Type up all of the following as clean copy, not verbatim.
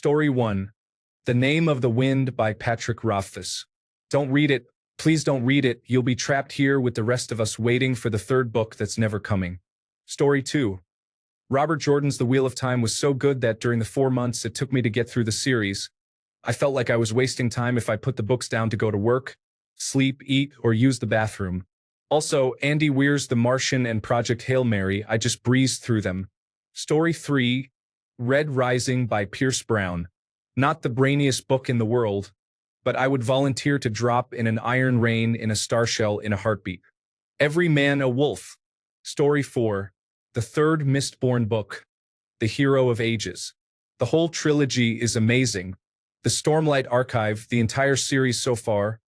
Story 1. The Name of the Wind by Patrick Rothfuss. Don't read it. Please don't read it. You'll be trapped here with the rest of us waiting for the third book that's never coming. Story 2. Robert Jordan's The Wheel of Time was so good that during the 4 months it took me to get through the series, I felt like I was wasting time if I put the books down to go to work, sleep, eat, or use the bathroom. Also, Andy Weir's The Martian and Project Hail Mary, I just breezed through them. Story 3. Red Rising by Pierce Brown. Not the brainiest book in the world, but I would volunteer to drop in an iron rain in a starshell in a heartbeat. Every Man a Wolf. Story 4. The third Mistborn book. The Hero of Ages. The whole trilogy is amazing. The Stormlight Archive, the entire series so far,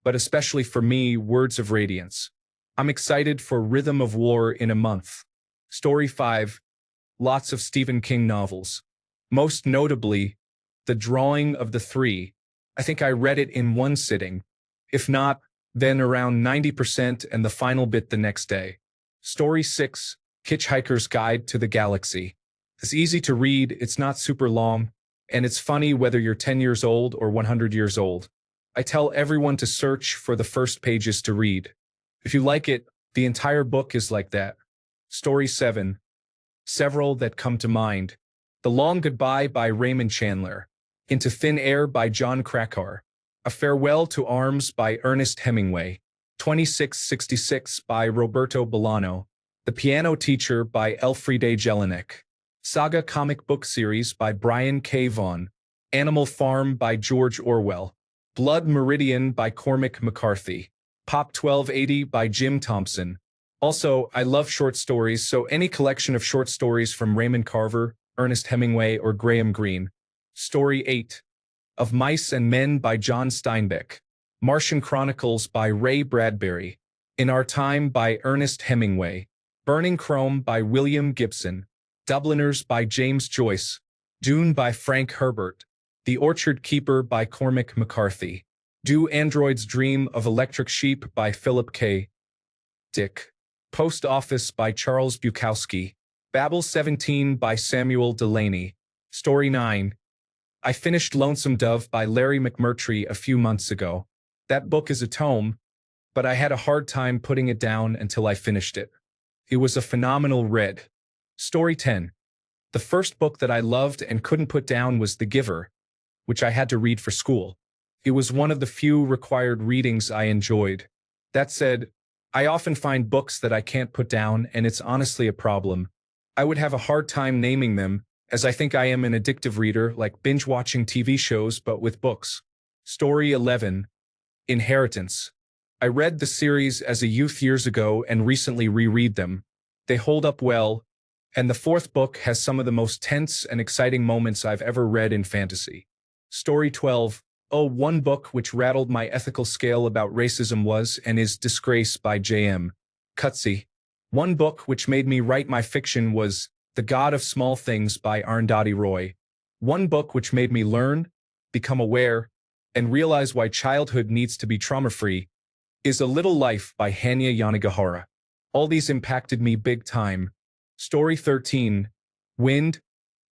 but especially for me, Words of Radiance. I'm excited for Rhythm of War in a month. Story 5. Lots of Stephen King novels. Most notably, The Drawing of the Three. I think I read it in one sitting. If not, then around 90% and the final bit the next day. Story 6. Hitchhiker's Guide to the Galaxy. It's easy to read, it's not super long, and it's funny whether you're 10 years old or 100 years old. I tell everyone to search for the first pages to read. If you like it, the entire book is like that. Story 7. Several that come to mind. The Long Goodbye by Raymond Chandler. Into Thin Air by John Krakauer. A Farewell to Arms by Ernest Hemingway. 2666 by Roberto Bolaño. The Piano Teacher by Elfriede Jelinek. Saga comic book series by Brian K. Vaughan. Animal Farm by George Orwell. Blood Meridian by Cormac McCarthy. Pop 1280 by Jim Thompson. Also, I love short stories, so any collection of short stories from Raymond Carver, Ernest Hemingway, or Graham Greene. Story 8. Of Mice and Men by John Steinbeck. Martian Chronicles by Ray Bradbury. In Our Time by Ernest Hemingway. Burning Chrome by William Gibson. Dubliners by James Joyce. Dune by Frank Herbert. The Orchard Keeper by Cormac McCarthy. Do Androids Dream of Electric Sheep by Philip K. Dick. Post Office by Charles Bukowski. Babel 17 by Samuel Delaney. Story 9. I finished Lonesome Dove by Larry McMurtry a few months ago. That book is a tome, but I had a hard time putting it down until I finished it. It was a phenomenal read. Story 10. The first book that I loved and couldn't put down was The Giver, which I had to read for school. It was one of the few required readings I enjoyed. That said, I often find books that I can't put down, and it's honestly a problem. I would have a hard time naming them, as I think I am an addictive reader, like binge-watching TV shows but with books. Story 11. Inheritance. I read the series as a youth years ago and recently reread them. They hold up well, and the fourth book has some of the most tense and exciting moments I've ever read in fantasy. Story 12. Oh, one book which rattled my ethical scale about racism was and is Disgrace by J.M. Coetzee. One book which made me write my fiction was The God of Small Things by Arundhati Roy. One book which made me learn, become aware, and realize why childhood needs to be trauma-free is A Little Life by Hanya Yanagihara. All these impacted me big time. Story 13. Wind,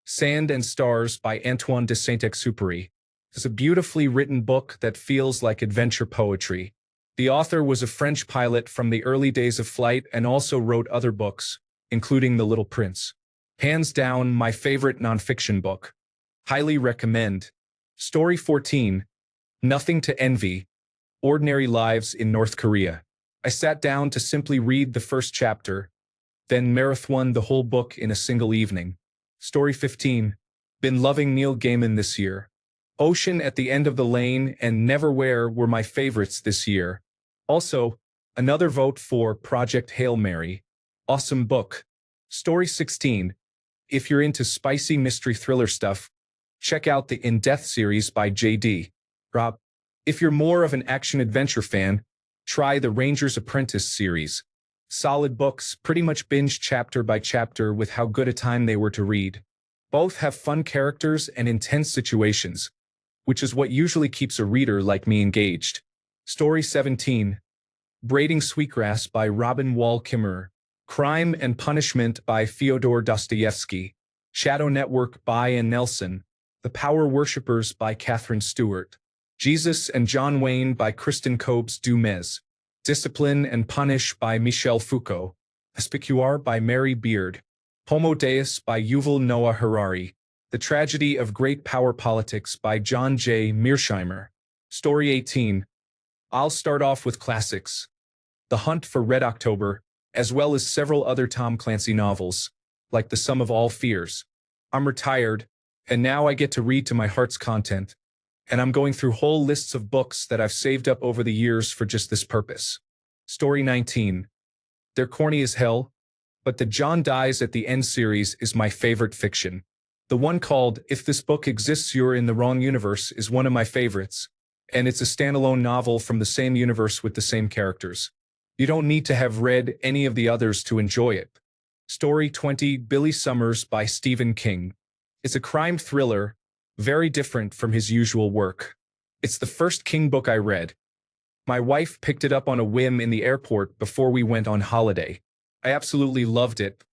Sand and Stars by Antoine de Saint-Exupéry. It's a beautifully written book that feels like adventure poetry. The author was a French pilot from the early days of flight and also wrote other books, including The Little Prince. Hands down, my favorite nonfiction book. Highly recommend. Story 14. Nothing to Envy. Ordinary Lives in North Korea. I sat down to simply read the first chapter, then marathoned the whole book in a single evening. Story 15. Been loving Neil Gaiman this year. Ocean at the End of the Lane and Neverwhere were my favorites this year. Also, another vote for Project Hail Mary. Awesome book. Story 16. If you're into spicy mystery thriller stuff, check out the In Death series by J.D. Robb. If you're more of an action-adventure fan, try the Ranger's Apprentice series. Solid books, pretty much binge chapter by chapter with how good a time they were to read. Both have fun characters and intense situations, which is what usually keeps a reader like me engaged. Story 17. Braiding Sweetgrass by Robin Wall Kimmerer. Crime and Punishment by Fyodor Dostoevsky. Shadow Network by Ian Nelson. The Power Worshippers by Catherine Stewart. Jesus and John Wayne by Kristen Cobes Dumes. Discipline and Punish by Michel Foucault. Aspicuar by Mary Beard. Homo Deus by Yuval Noah Harari. The Tragedy of Great Power Politics by John J. Mearsheimer. Story 18. I'll start off with classics. The Hunt for Red October, as well as several other Tom Clancy novels, like The Sum of All Fears. I'm retired, and now I get to read to my heart's content, and I'm going through whole lists of books that I've saved up over the years for just this purpose. Story 19. They're corny as hell, but the John Dies at the End series is my favorite fiction. The one called If This Book Exists You're in the Wrong Universe is one of my favorites, and it's a standalone novel from the same universe with the same characters. You don't need to have read any of the others to enjoy it. Story 20. Billy Summers by Stephen King. It's a crime thriller, very different from his usual work. It's the first King book I read. My wife picked it up on a whim in the airport before we went on holiday. I absolutely loved it.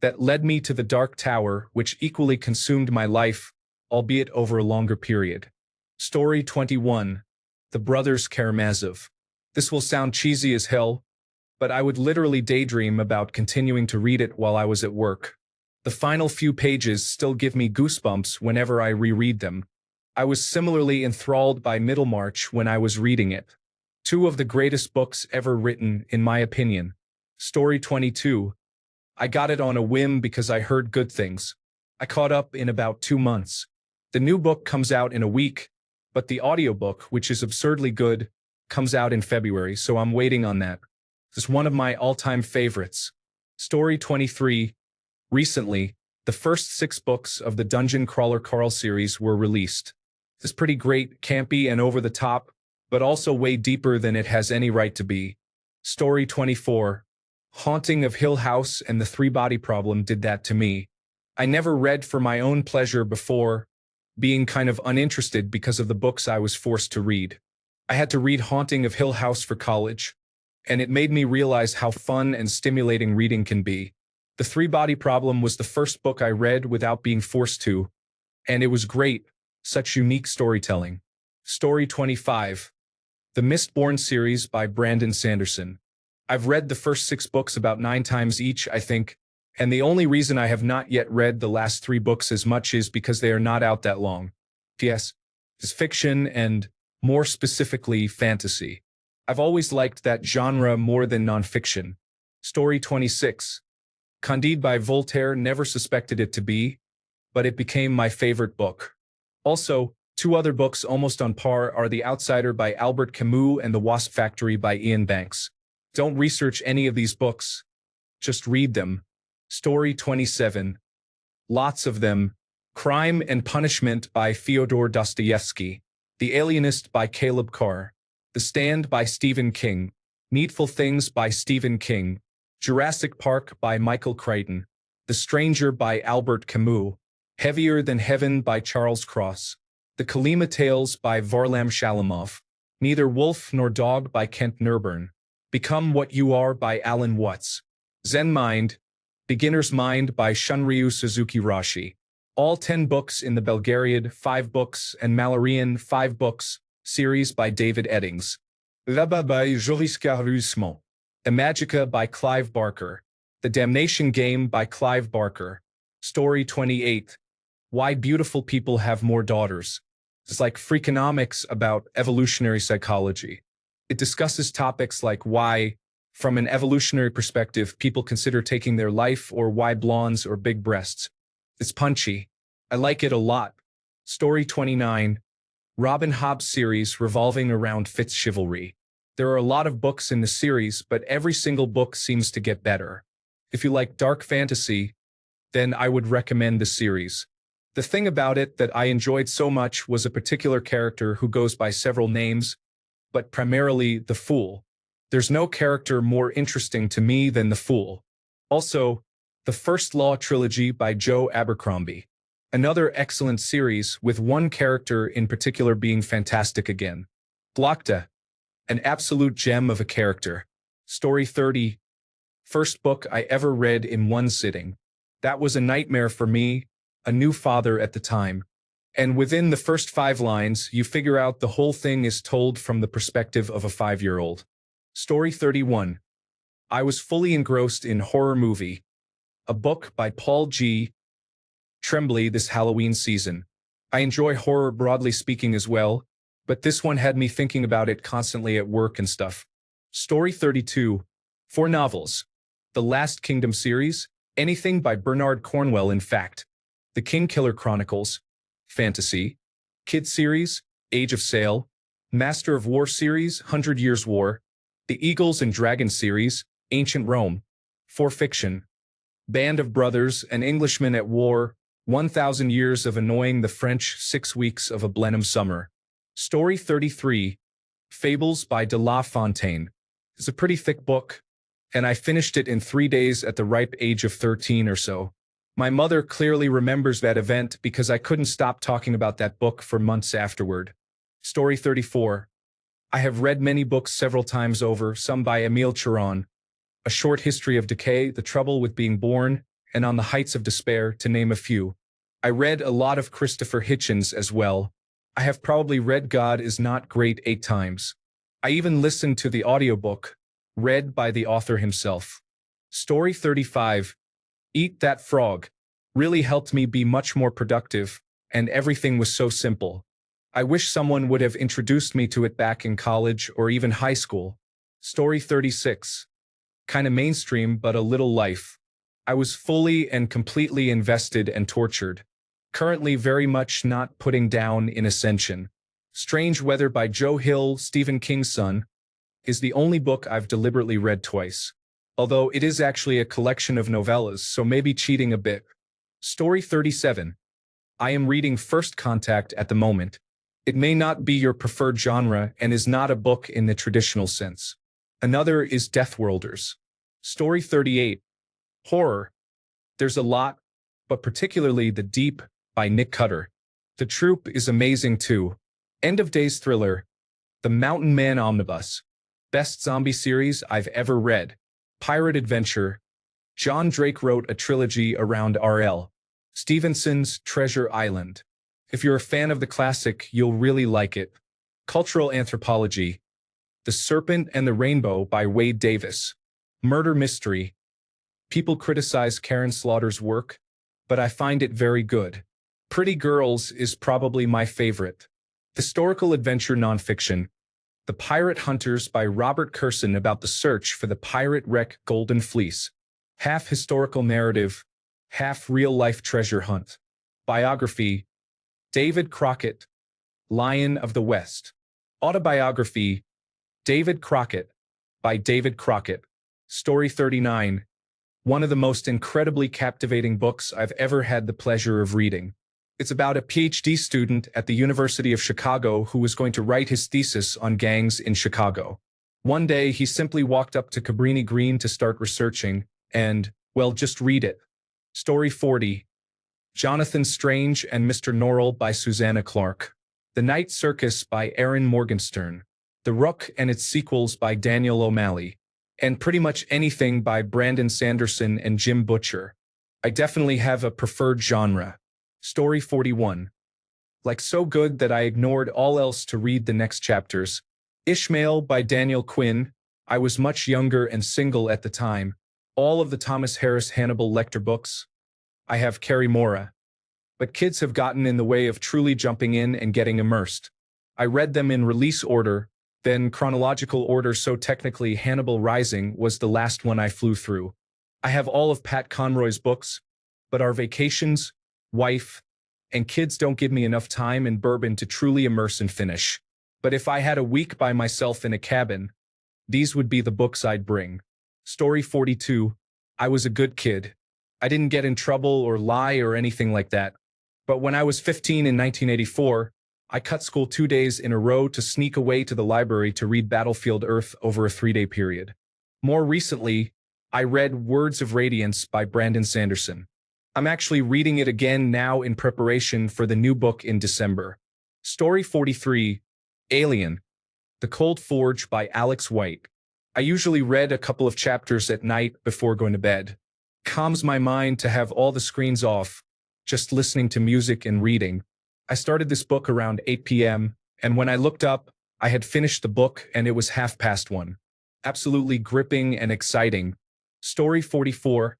That led me to The Dark Tower, which equally consumed my life, albeit over a longer period. Story 21. The Brothers Karamazov. This will sound cheesy as hell, but I would literally daydream about continuing to read it while I was at work. The final few pages still give me goosebumps whenever I reread them. I was similarly enthralled by Middlemarch when I was reading it. Two of the greatest books ever written, in my opinion. Story 22. I got it on a whim because I heard good things. I caught up in about 2 months. The new book comes out in a week, but the audiobook, which is absurdly good, comes out in February, so I'm waiting on that. It's one of my all-time favorites. Story 23. Recently, the first 6 books of the Dungeon Crawler Carl series were released. It's pretty great, campy, and over the top, but also way deeper than it has any right to be. Story 24. Haunting of Hill House and the Three-Body Problem did that to me. I never read for my own pleasure before, being kind of uninterested because of the books I was forced to read. I had to read Haunting of Hill House for college, and it made me realize how fun and stimulating reading can be. The Three-Body Problem was the first book I read without being forced to, and it was great, such unique storytelling. Story 25. The Mistborn series by Brandon Sanderson. I've read the first 6 books about 9 times each, I think, and the only reason I have not yet read the last 3 books as much is because they are not out that long. P.S. It's fiction and, more specifically, fantasy. I've always liked that genre more than nonfiction. Story 26. Candide by Voltaire, never suspected it to be, but it became my favorite book. Also, 2 other books almost on par are The Outsider by Albert Camus and The Wasp Factory by Ian Banks. Don't research any of these books, just read them. Story 27. Lots of them. Crime and Punishment by Fyodor Dostoevsky. The Alienist by Caleb Carr. The Stand by Stephen King. Needful Things by Stephen King. Jurassic Park by Michael Crichton. The Stranger by Albert Camus. Heavier Than Heaven by Charles Cross. The Kalima Tales by Varlam Shalamov. Neither Wolf Nor Dog by Kent Nerburn. Become What You Are by Alan Watts. Zen Mind. Beginner's Mind by Shunryu Suzuki Rashi. All 10 books in the Belgariad 5 books and Mallorean 5 books series by David Eddings. Là-bas by Joris Carlusmont. Imagica by Clive Barker. The Damnation Game by Clive Barker. Story 28. Why Beautiful People Have More Daughters. It's like Freakonomics about evolutionary psychology. It discusses topics like why, from an evolutionary perspective, people consider taking their life or why blondes or big breasts. It's punchy. I like it a lot. Story 29. Robin Hobb's series revolving around Fitz chivalry. There are a lot of books in the series, but every single book seems to get better. If you like dark fantasy, then I would recommend the series. The thing about it that I enjoyed so much was a particular character who goes by several names, but primarily the Fool. There's no character more interesting to me than the Fool. Also, the First Law trilogy by Joe Abercrombie. Another excellent series with one character in particular being fantastic again. Blokta. An absolute gem of a character. Story 30. First book I ever read in one sitting. That was a nightmare for me, a new father at the time. And within the first 5 lines, you figure out the whole thing is told from the perspective of a 5-year-old. Story 31. I was fully engrossed in Horror Movie, a book by Paul G. Tremblay this Halloween season. I enjoy horror broadly speaking as well, but this one had me thinking about it constantly at work and stuff. Story 32. 4 novels. The Last Kingdom series, anything by Bernard Cornwell in fact. The King Killer Chronicles, fantasy. Kid series, Age of Sail. Master of War series, 100 Years War. The Eagles and Dragons series, Ancient Rome. For fiction. Band of Brothers, An Englishman at War, 1,000 Years of Annoying the French, 6 Weeks of a Blenheim Summer. Story 33. Fables by de La Fontaine. It's a pretty thick book, and I finished it in 3 days at the ripe age of 13 or so. My mother clearly remembers that event because I couldn't stop talking about that book for months afterward. Story 34. I have read many books several times over, some by Émile Chiron. A Short History of Decay, The Trouble with Being Born, and On the Heights of Despair, to name a few. I read a lot of Christopher Hitchens as well. I have probably read God is Not Great 8 times. I even listened to the audiobook, read by the author himself. Story 35. Eat That Frog. Really helped me be much more productive, and everything was so simple. I wish someone would have introduced me to it back in college or even high school. Story 36. Kinda mainstream, but a little life. I was fully and completely invested and tortured. Currently very much not putting down in Ascension. Strange Weather by Joe Hill, Stephen King's son, is the only book I've deliberately read twice. Although it is actually a collection of novellas, so maybe cheating a bit. Story 37. I am reading First Contact at the moment. It may not be your preferred genre and is not a book in the traditional sense. Another is Deathworlders. Story 38. Horror. There's a lot, but particularly The Deep by Nick Cutter. The Troop is amazing too. End of Days Thriller. The Mountain Man Omnibus. Best zombie series I've ever read. Pirate Adventure. John Drake wrote a trilogy around R.L. Stevenson's Treasure Island. If you're a fan of the classic, you'll really like it. Cultural Anthropology. The Serpent and the Rainbow by Wade Davis. Murder Mystery. People criticize Karen Slaughter's work, but I find it very good. Pretty Girls is probably my favorite. Historical adventure nonfiction. The Pirate Hunters by Robert Kurson about the search for the pirate wreck Golden Fleece. Half historical narrative, half real-life treasure hunt. Biography. David Crockett, Lion of the West. Autobiography. David Crockett by David Crockett. Story 39. One of the most incredibly captivating books I've ever had the pleasure of reading. It's about a PhD student at the University of Chicago who was going to write his thesis on gangs in Chicago. One day, he simply walked up to Cabrini Green to start researching, and, well, just read it. Story 40. Jonathan Strange and Mr. Norrell by Susanna Clarke. The Night Circus by Erin Morgenstern. The Rook and its sequels by Daniel O'Malley. And pretty much anything by Brandon Sanderson and Jim Butcher. I definitely have a preferred genre. Story 41. Like so good that I ignored all else to read the next chapters. Ishmael by Daniel Quinn. I was much younger and single at the time. All of the Thomas Harris Hannibal Lecter books. I have Carrie Mora. But kids have gotten in the way of truly jumping in and getting immersed. I read them in release order, then chronological order, so technically Hannibal Rising was the last one I flew through. I have all of Pat Conroy's books, but our vacations, wife, and kids don't give me enough time and bourbon to truly immerse and finish. But if I had a week by myself in a cabin, these would be the books I'd bring. Story 42. I was a good kid. I didn't get in trouble or lie or anything like that. But when I was 15 in 1984, I cut school 2 days in a row to sneak away to the library to read Battlefield Earth over a 3-day period. More recently, I read Words of Radiance by Brandon Sanderson. I'm actually reading it again now in preparation for the new book in December. Story 43. Alien. The Cold Forge by Alex White. I usually read a couple of chapters at night before going to bed. Calms my mind to have all the screens off, just listening to music and reading. I started this book around 8 p.m., and when I looked up, I had finished the book and it was 1:30. Absolutely gripping and exciting. Story 44.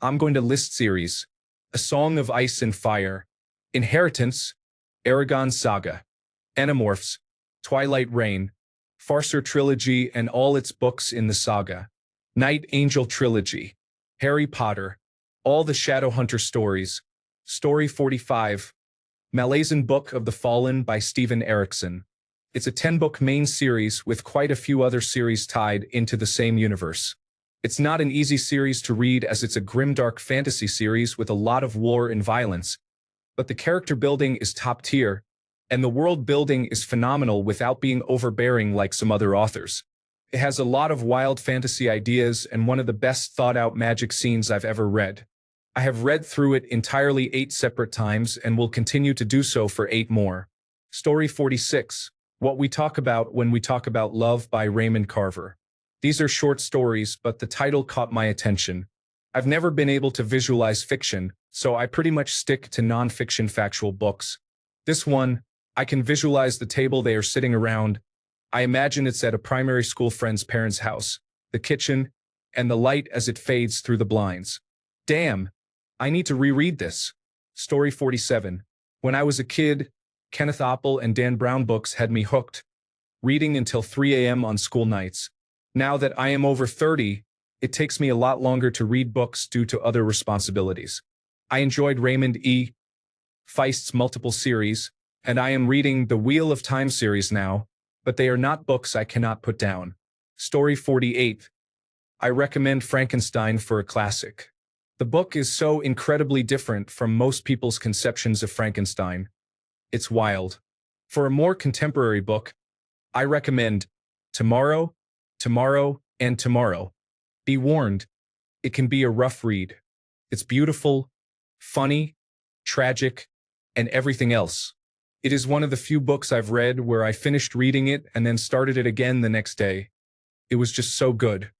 I'm going to list series. A Song of Ice and Fire. Inheritance. Aragon Saga. Animorphs. Twilight Reign. Farser Trilogy and all its books in the saga. Night Angel Trilogy. Harry Potter. All the Shadowhunter stories. Story 45. Malazan Book of the Fallen by Stephen Erickson. It's a 10-book main series with quite a few other series tied into the same universe. It's not an easy series to read as it's a grimdark fantasy series with a lot of war and violence, but the character building is top tier, and the world building is phenomenal without being overbearing like some other authors. It has a lot of wild fantasy ideas and one of the best thought-out magic scenes I've ever read. I have read through it entirely 8 separate times and will continue to do so for 8 more. Story 46. What We Talk About When We Talk About Love by Raymond Carver. These are short stories, but the title caught my attention. I've never been able to visualize fiction, so I pretty much stick to non-fiction factual books. This one, I can visualize the table they are sitting around. I imagine it's at a primary school friend's parents' house, the kitchen, and the light as it fades through the blinds. Damn, I need to reread this. Story 47. When I was a kid, Kenneth Apple and Dan Brown books had me hooked, reading until 3 a.m. on school nights. Now that I am over 30, it takes me a lot longer to read books due to other responsibilities. I enjoyed Raymond E. Feist's multiple series, and I am reading the Wheel of Time series now, but they are not books I cannot put down. Story 48. I recommend Frankenstein for a classic. The book is so incredibly different from most people's conceptions of Frankenstein. It's wild. For a more contemporary book, I recommend Tomorrow, Tomorrow, and Tomorrow. Be warned, it can be a rough read. It's beautiful, funny, tragic, and everything else. It is one of the few books I've read where I finished reading it and then started it again the next day. It was just so good.